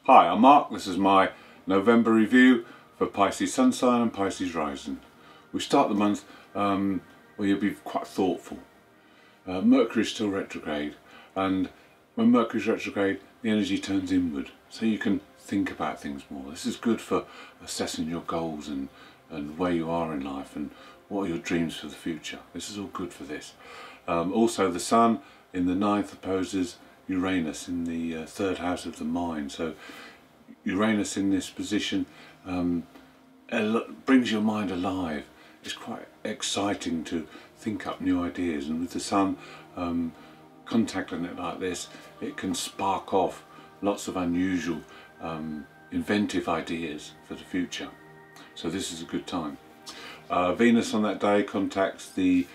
Hi, I'm Mark. This is my November review for Pisces Sun sign and Pisces rising. We start the month where you'll be quite thoughtful. Mercury is still retrograde, and when Mercury is retrograde the energy turns inward, so you can think about things more. This is good for assessing your goals and where you are in life and what are your dreams for the future. This is all good for this. Also the Sun in the 9th opposes Uranus in the 3rd house of the mind, so Uranus in this position brings your mind alive. It's quite exciting to think up new ideas, and with the Sun contacting it like this, it can spark off lots of unusual inventive ideas for the future. So this is a good time. Venus on that day contacts the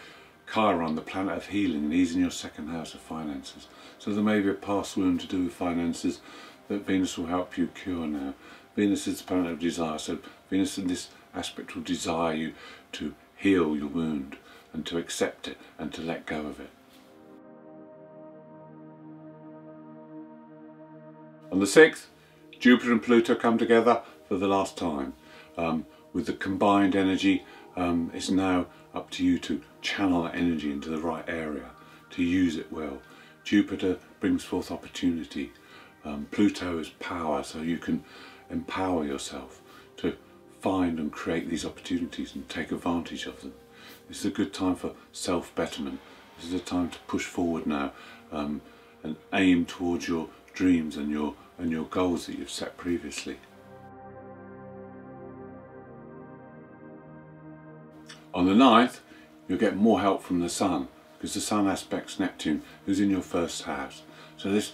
Chiron, the planet of healing, and he's in your 2nd house of finances. So there may be a past wound to do with finances that Venus will help you cure now. Venus is the planet of desire, so Venus in this aspect will desire you to heal your wound and to accept it and to let go of it. On the 6th, Jupiter and Pluto come together for the last time. With the combined energy, it's now up to you to channel that energy into the right area, to use it well. Jupiter brings forth opportunity. Pluto is power, so you can empower yourself to find and create these opportunities and take advantage of them. This is a good time for self-betterment. This is a time to push forward now and aim towards your dreams and your goals that you've set previously. On the 9th, you'll get more help from the Sun, because the Sun aspects Neptune, who's in your 1st house. So this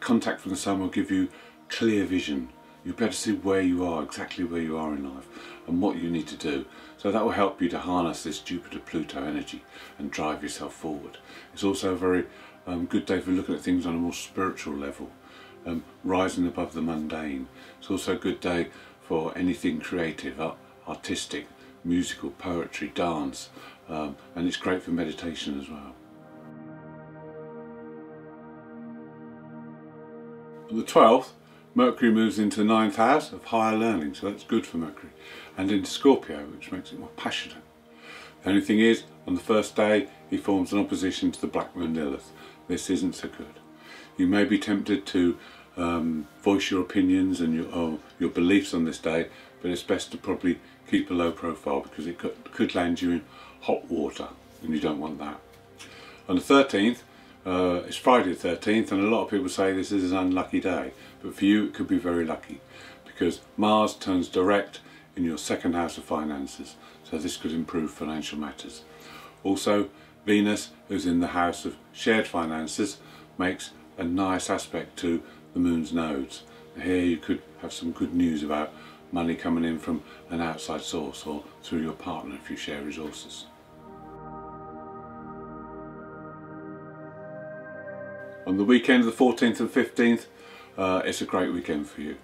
contact from the Sun will give you clear vision. You'll be able to see where you are, exactly where you are in life, and what you need to do. So that will help you to harness this Jupiter-Pluto energy and drive yourself forward. It's also a very good day for looking at things on a more spiritual level, rising above the mundane. It's also a good day for anything creative, artistic, musical, poetry, dance, and it's great for meditation as well. On the 12th, Mercury moves into the 9th house of higher learning, so that's good for Mercury, and into Scorpio, which makes it more passionate. The only thing is, on the 1st day, he forms an opposition to the Black Moon Lilith. This isn't so good. You may be tempted to voice your opinions and your beliefs on this day, but it's best to probably keep a low profile, because it could land you in hot water, and you don't want that. On the 13th, it's Friday the 13th, and a lot of people say this is an unlucky day, but for you it could be very lucky, because Mars turns direct in your 2nd house of finances, so this could improve financial matters. Also, Venus, who's in the house of shared finances, makes a nice aspect to the Moon's nodes. Here you could have some good news about money coming in from an outside source or through your partner if you share resources. On the weekend of the 14th and 15th, it's a great weekend for you.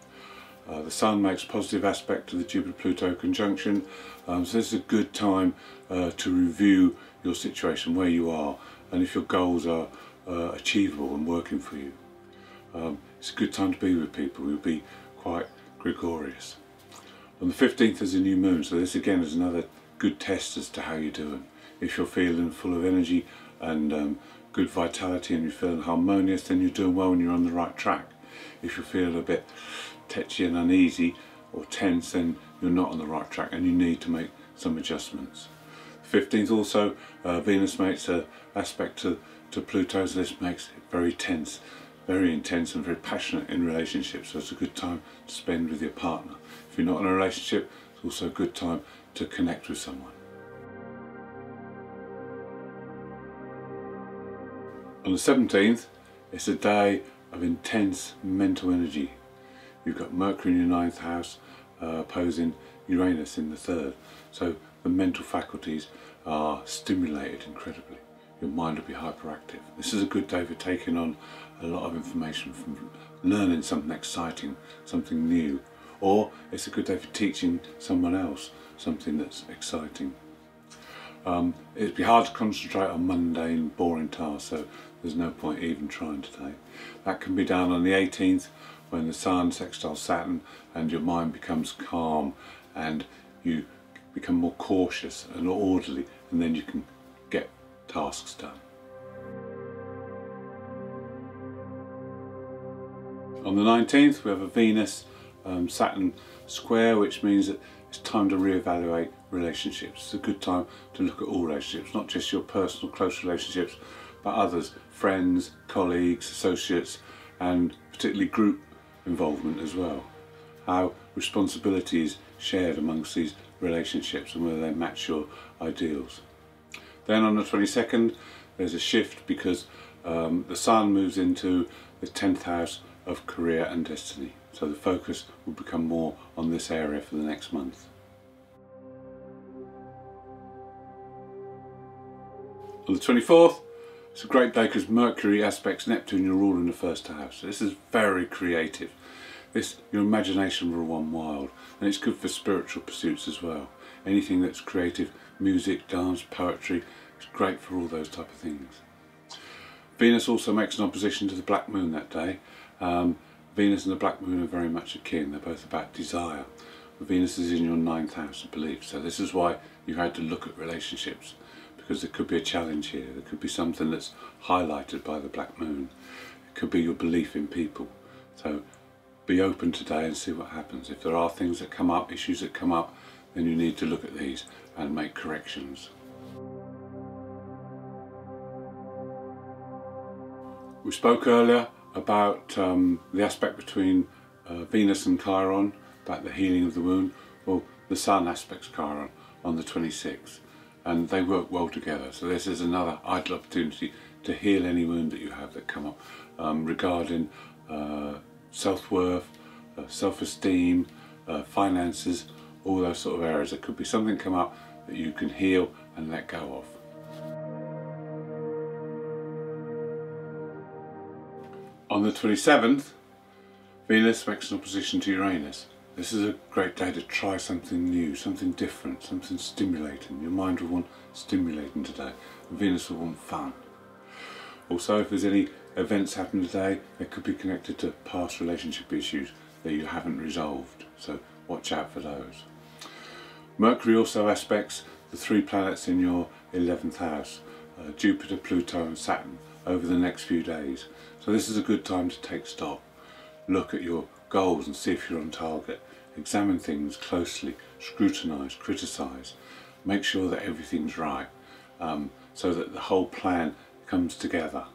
The Sun makes a positive aspect to the Jupiter-Pluto conjunction, so this is a good time to review your situation, where you are, and if your goals are achievable and working for you. It's a good time to be with people who'll be quite gregarious. On the 15th is a new moon, so this again is another good test as to how you're doing. If you're feeling full of energy and good vitality and you're feeling harmonious, then you're doing well and you're on the right track. If you're feeling a bit tetchy and uneasy or tense, then you're not on the right track and you need to make some adjustments. The 15th also, Venus makes an aspect to Pluto, so this makes it very tense, very intense and very passionate in relationships, so it's a good time to spend with your partner. If you're not in a relationship, it's also a good time to connect with someone. On the 17th, it's a day of intense mental energy. You've got Mercury in your 9th house opposing Uranus in the 3rd, so the mental faculties are stimulated incredibly. Your mind will be hyperactive. This is a good day for taking on a lot of information, from learning something exciting, something new, or it's a good day for teaching someone else something that's exciting. It'd be hard to concentrate on mundane, boring tasks, so there's no point even trying today. That can be done on the 18th when the Sun sextiles Saturn and your mind becomes calm and you become more cautious and orderly, and then you can get tasks done. On the 19th we have a Venus Saturn square, which means that it's time to reevaluate relationships. It's a good time to look at all relationships, not just your personal close relationships, but others, friends, colleagues, associates, and particularly group involvement as well. How responsibility is shared amongst these relationships and whether they match your ideals. Then on the 22nd there's a shift because the Sun moves into the 10th house of career and destiny. So the focus will become more on this area for the next month. On the 24th, it's a great day because Mercury aspects Neptune, you're all in the first house. So this is very creative. Your imagination will run wild, and it's good for spiritual pursuits as well. Anything that's creative, music, dance, poetry, it's great for all those type of things. Venus also makes an opposition to the Black Moon that day. Venus and the Black Moon are very much akin. They're both about desire. Venus is in your 9th house of belief, so this is why you had to look at relationships, because there could be a challenge here. There could be something that's highlighted by the Black Moon. It could be your belief in people. So be open today and see what happens. If there are things that come up, issues that come up, then you need to look at these and make corrections. We spoke earlier about the aspect between Venus and Chiron, about the healing of the wound. Well, the Sun aspects Chiron on the 26th, and they work well together. So this is another ideal opportunity to heal any wound that you have that come up regarding self-worth, self-esteem, finances, all those sort of areas. There could be something come up that you can heal and let go of. On the 27th, Venus makes an opposition to Uranus. This is a great day to try something new, something different, something stimulating. Your mind will want stimulating today, and Venus will want fun. Also, if there's any events happen today, they could be connected to past relationship issues that you haven't resolved, so watch out for those. Mercury also aspects the 3 planets in your 11th house, Jupiter, Pluto and Saturn, over the next few days. So this is a good time to take stock. Look at your goals and see if you're on target. Examine things closely, scrutinise, criticise. Make sure that everything's right, so that the whole plan comes together.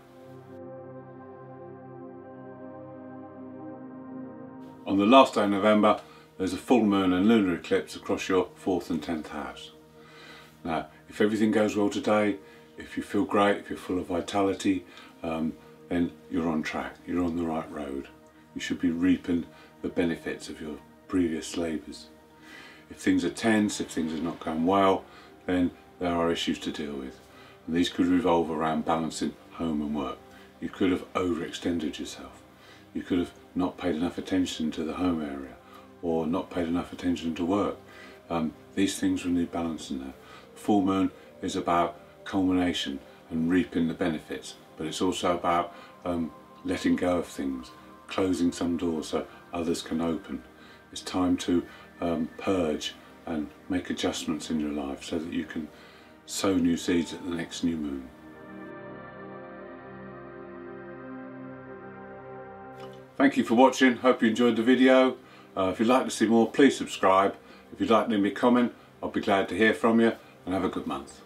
On the last day of November, there's a full moon and lunar eclipse across your 4th and 10th house. Now, if everything goes well today, if you feel great, if you're full of vitality, then you're on track, you're on the right road. You should be reaping the benefits of your previous labours. If things are tense, if things are not going well, then there are issues to deal with. And these could revolve around balancing home and work. You could have overextended yourself. You could have not paid enough attention to the home area, or not paid enough attention to work. These things will need balancing now. Full moon is about culmination and reaping the benefits, but it's also about letting go of things, closing some doors so others can open. It's time to purge and make adjustments in your life so that you can sow new seeds at the next new moon. Thank you for watching, hope you enjoyed the video. If you'd like to see more, please subscribe. If you'd like to leave me a comment, I'll be glad to hear from you, and have a good month.